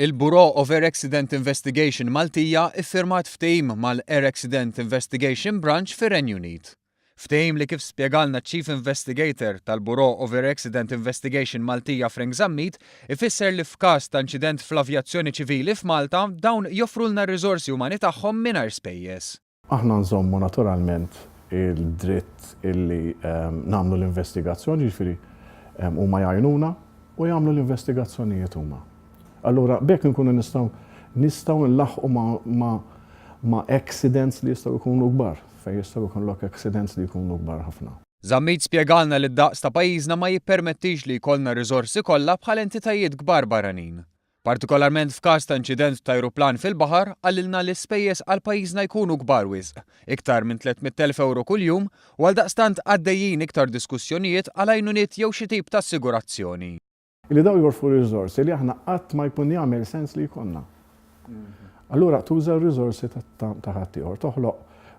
Il-Bureau of Air Accident Investigation Maltija iffirmat ftehim mal-Air Accident Investigation Branch fir-Renju Unit. Ftehim li kif spjegalna Chief Investigator tal-Bureau of Air Accident Investigation Maltija Frank Zammit ifisser li f'każ ta' inċident fl-avjazzjoni ċivili f'Malta dawn joffrulna r-riżorsi umani tagħhom mingħajr spejjeż. Aħna nżommu naturalment il-dritt illi nagħmlu l-investigazzjoni, ġifieri huma jgħinuna u jagħmlu l-investigazzjonijiet huma. Allura bekk nkunu nistgħu nlaħqu ma' accidents li jistgħu jkunu kbar, fejn jistgħu jkunu accidents li jkunu kbar ħafna. Zammit spjegalna li d-daqs ta' pajjiżna ma jippermettix li jkollna riżorsi kollha bħal entitajiet kbar barranin. Partikolarment f'każ ta' inċident ta' ajruplan fil-baħar għallilna li spejjeż għal pajjiżna jkunu kbar wisq, iktar minn 300,000 euro kuljum u għaldaqstant għaddejjin iktar diskussjonijiet għal għajnuniet jew xi tip ta' assigurazzjoni. Li daw jorfu riżorsi li aħna qatt ma jkun jagħmel sens li jkollna. Allura tuża r-riżorsi ta' ħadd ieħor, toħloq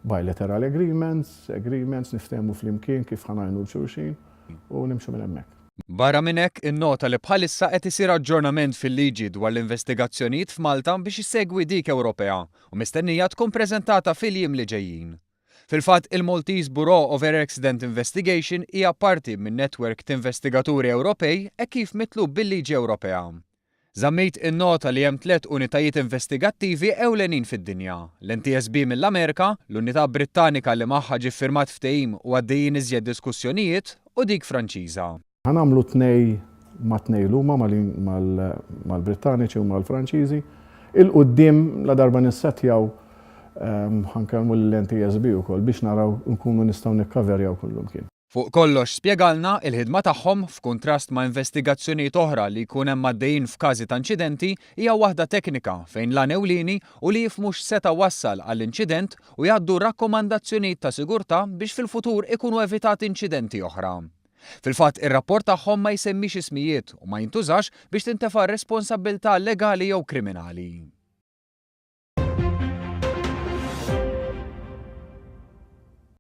bilateral agreements niftehmu flimkien kif ħanajnu l-xulxin u nimxu minn hemmhekk. Barra minn hekk innota li bħalissa qed isir aġġornament fil-liġi dwar l-investigazzjonijiet f'Malta biex issegwi dik Ewropea u mistennija tkun preżentata fil-jiem li ġejjin. Fil-fatt il-Maltese Bureau of Air Accident Investigation hija parti minn netwerk ta' investigaturi Ewropej kif mitlub bil-liġi Ewropea. Zammit innota li hemm 3 unitajiet investigattivi ewlenin fid-dinja, l-NTSB mill-Amerika, l-Unità Brittanika li magħha ġie ffirmat ftehim u għaddejjin iżjed diskussjonijiet u dik Franċiża. Ħanamlu tnej luma mal-Brittaniċi u mal-Franċiżi. Il-qudiem la darba nissettjaw ħankellmu l-NTSB ukoll biex naraw nkunu nistgħu nikkaverjaw kullum kien. Fuq kollox spjegalna il-ħidma tagħhom f'kuntrast ma' investigazzjonijiet oħra li jkun hemm għaddejjin f'każi ta' inċidenti hija waħda teknika fejn l-għan ewlieni u li jifhmu x'seta' wassal għall-inċident u jgħaddu rakkomandazzjonijiet ta' sigurtà biex fil-futur ikunu evitati inċidenti oħra. Fil-fatt ir-rapport tagħhom ma jsemmix ismijiet u ma jintużax biex tintefa' responsabbiltà legali jew kriminali.